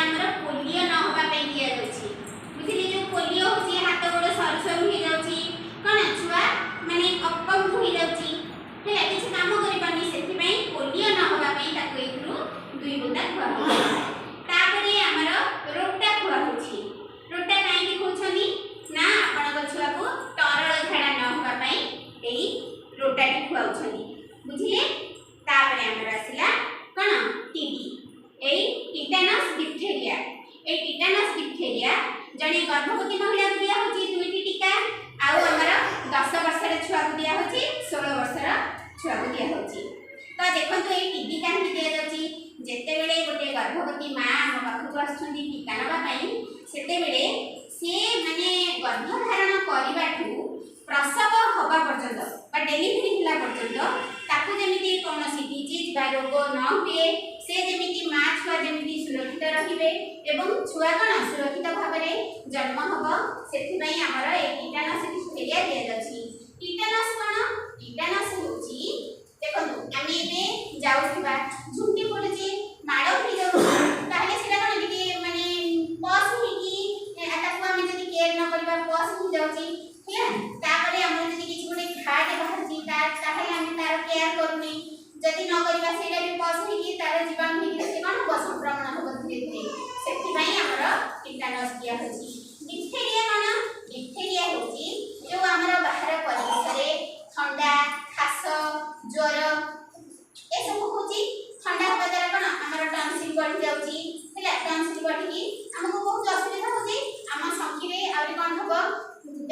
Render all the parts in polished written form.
हमर पोलियो न होबा पे दिया जाउची बुझिले जो पोलियो होची हाथ गोड़ सर सर हो जाउची कोन छुआ माने अपंग हो जाउची हेला किछ काम करि पानी सेति पई पोलियो न होबा पे ताको एकरु दुई बुंदा खुआ हो तापरे हमर रोटा खुआ होची रोटा काई कि खोछनी ना आपण छुआ को तरल झाड़ा न होबा पे एई रोटा की खुआ होछनी बुझिले तापरे हमर आसिला कोन टीबी एई टिटेनस डिप्थेरिया ए टिटेनस डिप्थेरिया जने गर्भवती महिला को दिया होची दुईटी टीका आउ हमर 10 वर्षर छुआ को दिया होची 16 वर्षर छुआ को दिया होची तो देखंतु ए टीबी काहे दिया जाउची जेते बेले गोटे गर्भवती मां हम पाखु आछुंदी टीका नबा पई सेते बेले से माने गर्भधारण करिबाठू प्रसव होबा पर्यंत बा डेलीवरी हिला पर्यंत ताकू जेमिति कोनोसी डिजीज बा रोग न हुए से जेमिति मां छुआ जेमिति सुरक्षित रहिबे एवं छुआ कोन सुरक्षित भाबरे जन्म होबो सेथि पई हमर ए टिटेनस डिप्थेरिया दिया जाछि टिटेनस होछि देखंतु आमी एबे जाउथिबा झुंटी पड़ुछि माडो होई जाउ ताले सेटा कोन टिके माने पस होई आताको आमी जदि केयर न करबा पस होई जाउछि हेला तापरे हमर जदि किछि गोटे घाटे बाहरछि ताहे आमी तार केयर करूनी जदि न करबा सेटा भी पस होई तार जीवन होई से कोन हो संक्रमण हो धीरे धीरे सेति पई हमर टिटेनस दिया होछि डिप्थेरिया होछि जो हमर बाहर परिवेश रे ठंडा खास ज्वर ए सब होछि ठंडा होबा द्वारा कोन हमर टॉन्सिल बढ़ि जाउछि हेला टॉन्सिल बढ़ि हमको बहुत असुविधा होछि हम संखी रे आउरी कोन होबो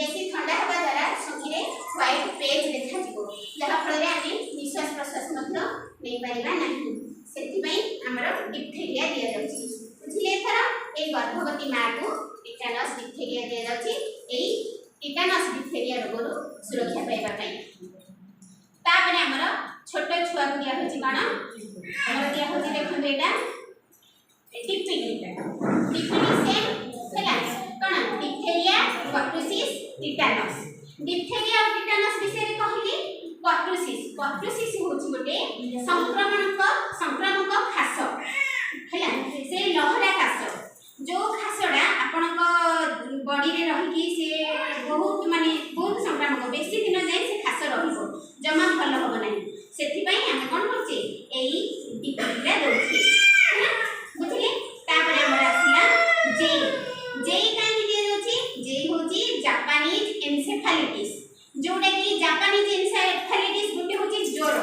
बेसी ठंडा होबा द्वारा संखी रे व्हाइट पेज देखा जिवो जहा फल रे आमी निश्वास प्रश्वास मध्य नै परिबा नाही सेति पई हमर डिप्थेरिया दिया जाउछि बुझिले थरा ए गर्भवती मां को टिटेनस डिप्थेरिया दिया जाउछि एई टिटेनस डिप्थेरिया रोगरु सुरक्षा पाइबा पई तापरे हमर छोट छुआ को दिया होछि कोन हमर दिया होछि देखो बेटा टिप्पिनी सेम हैला कोन डिप्थेरिया पर्टुसिस टिटेनस डिप्थेरिया और टिटेनस विषय रे कहली पर्टुसिस होछि गोटे संक्रामक खास हैला से लहरा खास जो खासडा आपनक बॉडी रे रही कि से बहुत माने बहुत संक्रामक बेसी दिन जाय से खास रहइबो जमा भल होबो नाही सेति पई हम कोन करछे एई डिप्थेरिया दोछि बुझले तापरे हमर आसिला जे काई दिया दोछि जे होछि जापानीज एन्सेफालाइटिस जोडा कि जापानीज एन्सेफालाइटिस गुटे होछि ज्वर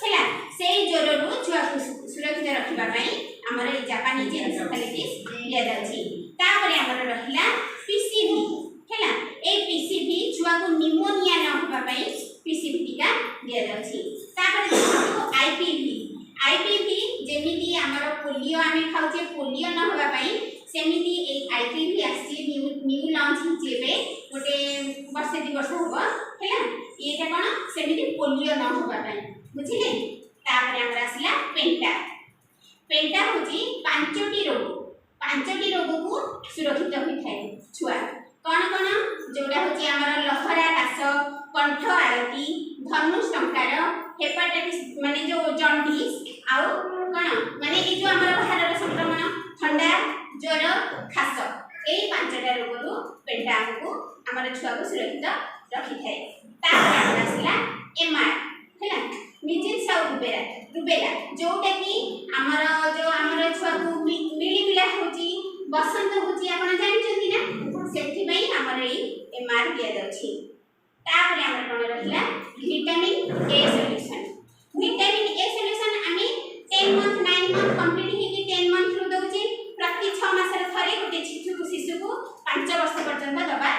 हैला सेई ज्वर रु छुआ सुरक्षित रखिबा पई हमर ए जापानीज एन्सेफालाइटिस दिया जाछि तापरे हमर रहिला पीसीवी हैला ए पीसीवी छुआ को निमोनिया न होबा पई पीसीवी टीका दिया जाछि तापरे आईपीवी जेमिति हमर पोलियो आमे खाउचे पोलियो न होबा पई सेमिति ए आईपीवी आसी न्यू लॉन्च जेबे गोटे वर्ष दि वर्ष होबो हैला एटा कोन सेमिति पोलियो न होबा पई बुझिले तापरे हमर आसिला पेंटा होची पांचटी रोग को सुरक्षित होई थाए छुआ कोन जोडा होची हमर लहरा कास कंठ आरती धनुष टंकार हेपाटाइटिस माने जो जॉन्डिस आउ कोन माने ए जो हमर बाहर संक्रमण ठंडा ज्वर खास एई पांचटा रोग रु पेंटा को हमर छुआ को सुरक्षित रखि थाए तापर हमर आसिला एमआर हैला मिजिल्स आउ रुबेला जोटा कि हमर जो हमर छुआ को मिलिबिला होची बसंत होची आपण जानि चंती ना सेथि पई हमर एई एमआर दिया जाउची तापर हमर कोन रहिला विटामिन ए सॉल्यूशन आमी 10 मंथ 9 मंथ कंप्लीट हे कि 10 मंथ रु दउची प्रति 6 मास रे थरे गोटे शिशु को 5 वर्ष पर्यंत दबा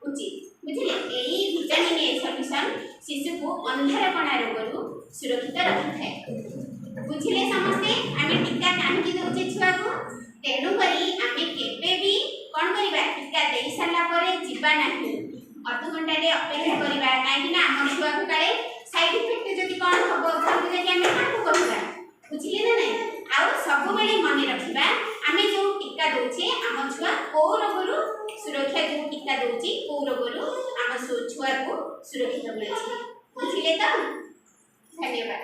उचित बुझिले एई विटामिन ए सॉल्यूशन शिशु को अंधार कणा रोग रु सुरक्षित रखिଥାଏ बुझिले समस्ते आमे टीका काहे कि दउची छुआ को तेनु करी आमे केबे भी कोन करिबा टीका देई साला परे जिबा नाही अध घंटा रे अपेक्षा करिबा काहे कि ना हम छुआ को काले साइड इफेक्ट जदि कोन हबो घर जदि आमे काटू करबा बुझिले ना नहीं आउ सब बेले मन रखिबा आमे जो टीका दोचे हम छुआ को रोग रु सुरक्षा जो टीका दोची को रोग रु हम छुआ को सुरक्षित मिलछि बुझिले त धन्यवाद।